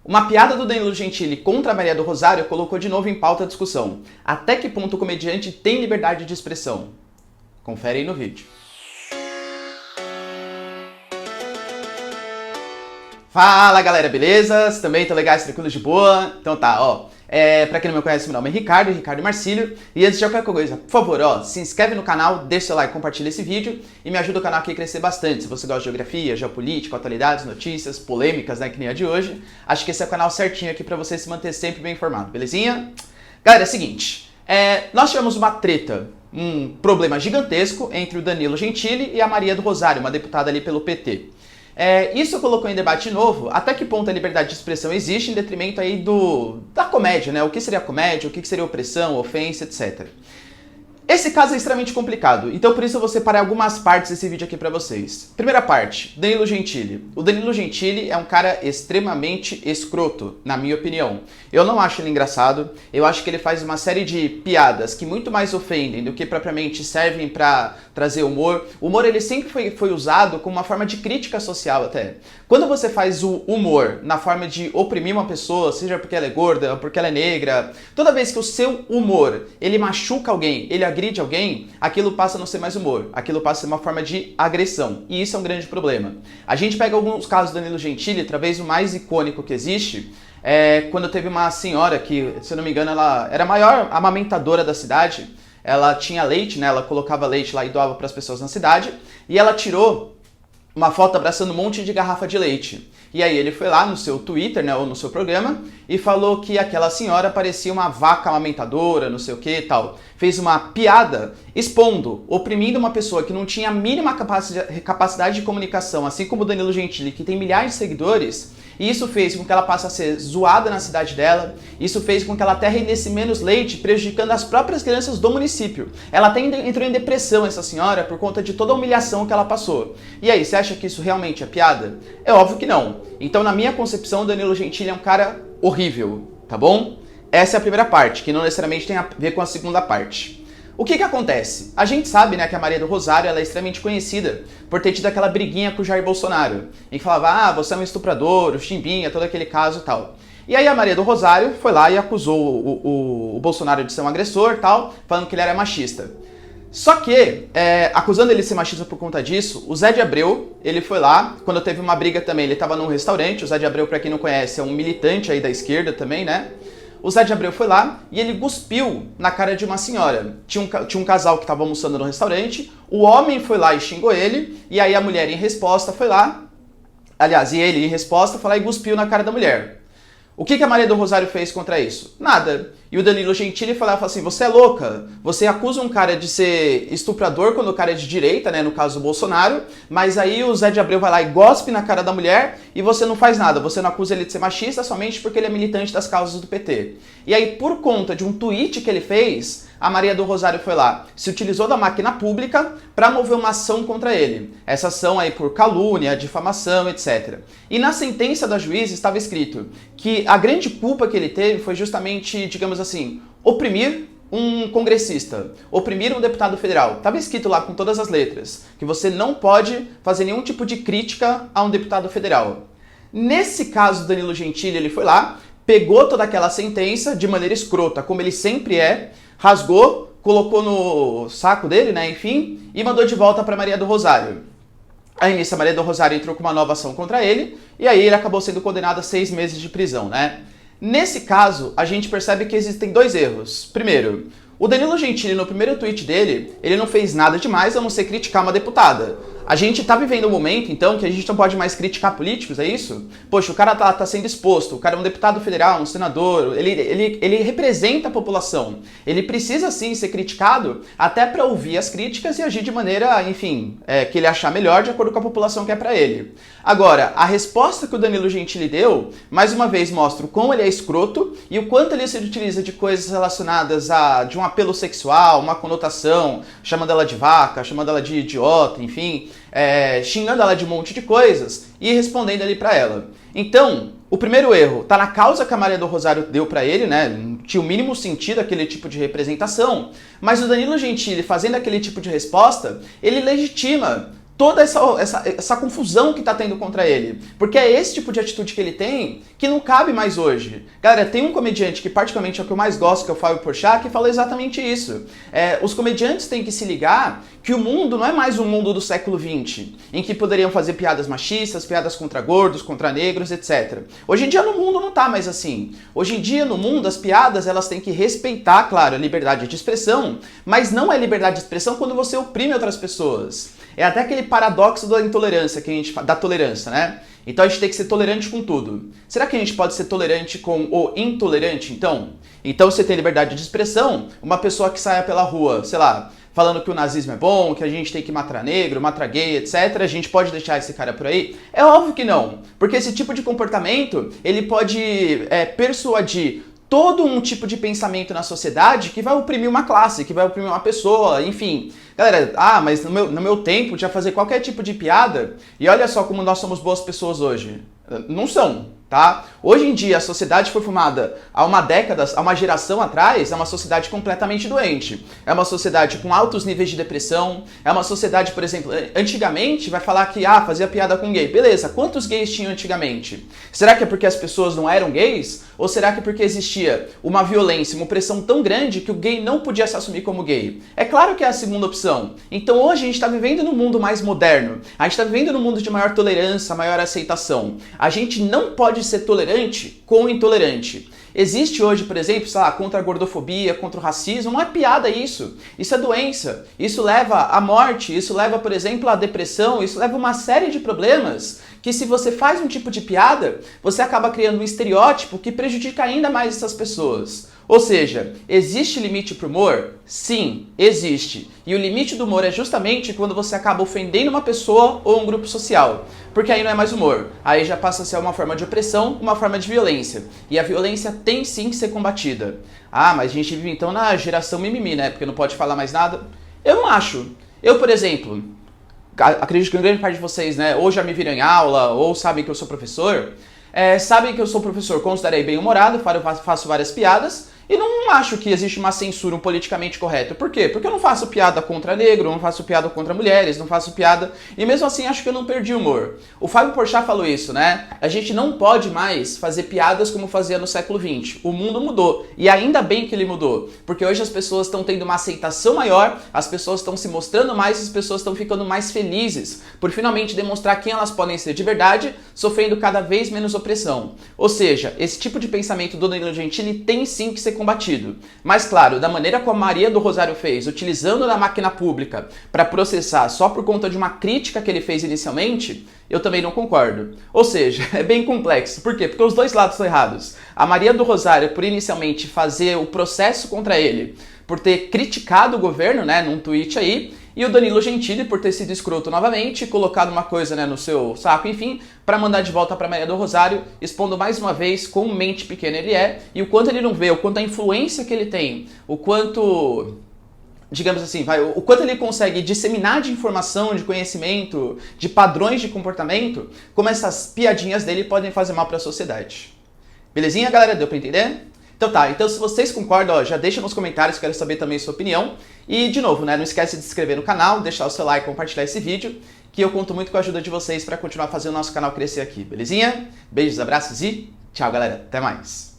Uma piada do Danilo Gentili contra a Maria do Rosário colocou de novo em pauta a discussão. Até que ponto o comediante tem liberdade de expressão? Confere aí no vídeo. Fala galera, beleza? Vocês também estão legais, tranquilos, de boa? Então tá, ó. Pra quem não me conhece, meu nome é Ricardo Marcílio. E antes de qualquer coisa, por favor, ó, se inscreve no canal, deixa seu like, compartilha esse vídeo e me ajuda o canal aqui a crescer bastante. Se você gosta de geografia, geopolítica, atualidades, notícias, polêmicas, né, que nem a de hoje, acho que esse é o canal certinho aqui pra você se manter sempre bem informado, belezinha? Galera, é o seguinte, nós tivemos uma treta, um problema gigantesco entre o Danilo Gentili e a Maria do Rosário, uma deputada ali pelo PT. Isso colocou em debate novo até que ponto a liberdade de expressão existe em detrimento aí da comédia, né? O que seria comédia, o que seria opressão, ofensa, etc. Esse caso é extremamente complicado, então por isso eu vou separar algumas partes desse vídeo aqui pra vocês. Primeira parte, Danilo Gentili. O Danilo Gentili é um cara extremamente escroto, na minha opinião. Eu não acho ele engraçado, eu acho que ele faz uma série de piadas que muito mais ofendem do que propriamente servem pra trazer humor. O humor ele sempre foi usado como uma forma de crítica social até. Quando você faz o humor na forma de oprimir uma pessoa, seja porque ela é gorda, porque ela é negra, toda vez que o seu humor ele machuca alguém, ele agride alguém, aquilo passa a não ser mais humor, aquilo passa a ser uma forma de agressão, e isso é um grande problema. A gente pega alguns casos do Danilo Gentili, talvez o mais icônico que existe, quando teve uma senhora que, se eu não me engano, ela era a maior amamentadora da cidade, ela tinha leite, né, ela colocava leite lá e doava para as pessoas na cidade, e ela tirou uma foto abraçando um monte de garrafa de leite. E aí ele foi lá no seu Twitter, né, ou no seu programa, e falou que aquela senhora parecia uma vaca amamentadora, não sei o que e tal. Fez uma piada expondo, oprimindo uma pessoa que não tinha a mínima capacidade de comunicação, assim como o Danilo Gentili, que tem milhares de seguidores, e isso fez com que ela passe a ser zoada na cidade dela, isso fez com que ela até rendesse menos leite, prejudicando as próprias crianças do município. Ela até entrou em depressão, essa senhora, por conta de toda a humilhação que ela passou. E aí, você acha que isso realmente é piada? É óbvio que não. Então, na minha concepção, o Danilo Gentili é um cara horrível, tá bom? Essa é a primeira parte, que não necessariamente tem a ver com a segunda parte. O que acontece? A gente sabe, né, que a Maria do Rosário ela é extremamente conhecida por ter tido aquela briguinha com o Jair Bolsonaro, em que falava, você é um estuprador, o Chimbinha, todo aquele caso e tal. E aí a Maria do Rosário foi lá e acusou o Bolsonaro de ser um agressor e tal, falando que ele era machista. Só que, acusando ele de ser machista por conta disso, o Zé de Abreu, ele foi lá, quando teve uma briga também, ele estava num restaurante, o Zé de Abreu, pra quem não conhece, é um militante aí da esquerda também, né? O Zé de Abreu foi lá e ele cuspiu na cara de uma senhora. Tinha um casal que estava almoçando no restaurante, o homem foi lá e xingou ele, e aí a mulher em resposta foi lá, aliás, e ele em resposta foi lá e cuspiu na cara da mulher. O que a Maria do Rosário fez contra isso? Nada. E o Danilo Gentili falava assim, você é louca, você acusa um cara de ser estuprador quando o cara é de direita, né, no caso do Bolsonaro, mas aí o Zé de Abreu vai lá e gospe na cara da mulher e você não faz nada, você não acusa ele de ser machista somente porque ele é militante das causas do PT. E aí, por conta de um tweet que ele fez, a Maria do Rosário foi lá, se utilizou da máquina pública para mover uma ação contra ele. Essa ação aí por calúnia, difamação, etc. E na sentença da juíza estava escrito que a grande culpa que ele teve foi justamente, digamos assim, oprimir um congressista, oprimir um deputado federal. Estava escrito lá com todas as letras que você não pode fazer nenhum tipo de crítica a um deputado federal. Nesse caso, Danilo Gentili, ele foi lá, pegou toda aquela sentença de maneira escrota, como ele sempre é, rasgou, colocou no saco dele, né, enfim, e mandou de volta para Maria do Rosário. Aí nisso a Maria do Rosário entrou com uma nova ação contra ele, e aí ele acabou sendo condenado a 6 meses de prisão, né? Nesse caso, a gente percebe que existem 2 erros. Primeiro, o Danilo Gentili, no primeiro tweet dele, ele não fez nada demais a não ser criticar uma deputada. A gente tá vivendo um momento, então, que a gente não pode mais criticar políticos, é isso? Poxa, o cara tá sendo exposto, o cara é um deputado federal, um senador, ele representa a população. Ele precisa, sim, ser criticado até para ouvir as críticas e agir de maneira, enfim, que ele achar melhor de acordo com a população que é para ele. Agora, a resposta que o Danilo Gentili deu, mais uma vez mostra o quão ele é escroto e o quanto ele se utiliza de coisas relacionadas de um apelo sexual, uma conotação, chamando ela de vaca, chamando ela de idiota, enfim, xingando ela de um monte de coisas e respondendo ali pra ela. Então, o primeiro erro tá na causa que a Maria do Rosário deu pra ele, né? Não tinha o mínimo sentido aquele tipo de representação, mas o Danilo Gentili fazendo aquele tipo de resposta, ele legitima toda essa confusão que tá tendo contra ele. Porque é esse tipo de atitude que ele tem que não cabe mais hoje. Galera, tem um comediante que particularmente é o que eu mais gosto, que é o Fábio Porchat, que falou exatamente isso. Os comediantes têm que se ligar que o mundo não é mais um mundo do século XX, em que poderiam fazer piadas machistas, piadas contra gordos, contra negros, etc. Hoje em dia no mundo não tá mais assim. Hoje em dia no mundo as piadas elas têm que respeitar, claro, a liberdade de expressão, mas não é liberdade de expressão quando você oprime outras pessoas. É até aquele paradoxo da intolerância, que a gente da tolerância, né? Então a gente tem que ser tolerante com tudo. Será que a gente pode ser tolerante com o intolerante, então? Então você tem liberdade de expressão, uma pessoa que saia pela rua, sei lá, falando que o nazismo é bom, que a gente tem que matar negro, matar gay, etc. A gente pode deixar esse cara por aí? É óbvio que não, porque esse tipo de comportamento, ele pode persuadir todo um tipo de pensamento na sociedade que vai oprimir uma classe, que vai oprimir uma pessoa, enfim. Galera, mas no meu tempo já fazer qualquer tipo de piada, e olha só como nós somos boas pessoas hoje. Não são, tá? Hoje em dia a sociedade foi formada há uma década, há uma geração atrás, é uma sociedade completamente doente. É uma sociedade com altos níveis de depressão, é uma sociedade, por exemplo, antigamente vai falar que fazia piada com gay. Beleza, quantos gays tinham antigamente? Será que é porque as pessoas não eram gays? Ou será que é porque existia uma violência, uma opressão tão grande que o gay não podia se assumir como gay? É claro que é a segunda opção. Então hoje a gente está vivendo num mundo mais moderno, a gente está vivendo num mundo de maior tolerância, maior aceitação. A gente não pode ser tolerante com o intolerante. Existe hoje, por exemplo, sei lá, contra a gordofobia, contra o racismo, não é piada isso. Isso é doença. Isso leva à morte, isso leva, por exemplo, à depressão, isso leva a uma série de problemas que se você faz um tipo de piada, você acaba criando um estereótipo que prejudica ainda mais essas pessoas. Ou seja, existe limite para o humor? Sim, existe. E o limite do humor é justamente quando você acaba ofendendo uma pessoa ou um grupo social. Porque aí não é mais humor. Aí já passa a ser uma forma de opressão, uma forma de violência. E a violência tem sim que ser combatida. Mas a gente vive então na geração mimimi, né? Porque não pode falar mais nada. Eu não acho. Eu, por exemplo, acredito que grande parte de vocês, né, ou já me viram em aula, ou sabem que eu sou professor, sabem que eu sou professor considerei bem-humorado, faço várias piadas, e não acho que existe uma censura, um politicamente correto. Por quê? Porque eu não faço piada contra negro, não faço piada contra mulheres, não faço piada... E mesmo assim acho que eu não perdi o humor. O Fábio Porchat falou isso, né? A gente não pode mais fazer piadas como fazia no século XX. O mundo mudou. E ainda bem que ele mudou. Porque hoje as pessoas estão tendo uma aceitação maior, as pessoas estão se mostrando mais, as pessoas estão ficando mais felizes por finalmente demonstrar quem elas podem ser de verdade, sofrendo cada vez menos opressão. Ou seja, esse tipo de pensamento do Danilo Gentili tem sim que ser combatido. Mas claro, da maneira como a Maria do Rosário fez, utilizando a máquina pública para processar só por conta de uma crítica que ele fez inicialmente, eu também não concordo. Ou seja, é bem complexo. Por quê? Porque os dois lados estão errados. A Maria do Rosário, por inicialmente fazer o processo contra ele, por ter criticado o governo, né, num tweet aí, e o Danilo Gentili por ter sido escroto novamente, colocado uma coisa, né, no seu saco, enfim, para mandar de volta para Maria do Rosário, expondo mais uma vez quão mente pequena ele é, e o quanto ele não vê, o quanto a influência que ele tem, o quanto... digamos assim, o quanto ele consegue disseminar de informação, de conhecimento, de padrões de comportamento, como essas piadinhas dele podem fazer mal para a sociedade. Belezinha, galera? Deu para entender? Então tá, então se vocês concordam, já deixa nos comentários, quero saber também a sua opinião. E de novo, né, não esquece de se inscrever no canal, deixar o seu like e compartilhar esse vídeo, que eu conto muito com a ajuda de vocês para continuar fazendo o nosso canal crescer aqui, belezinha? Beijos, abraços e tchau, galera. Até mais.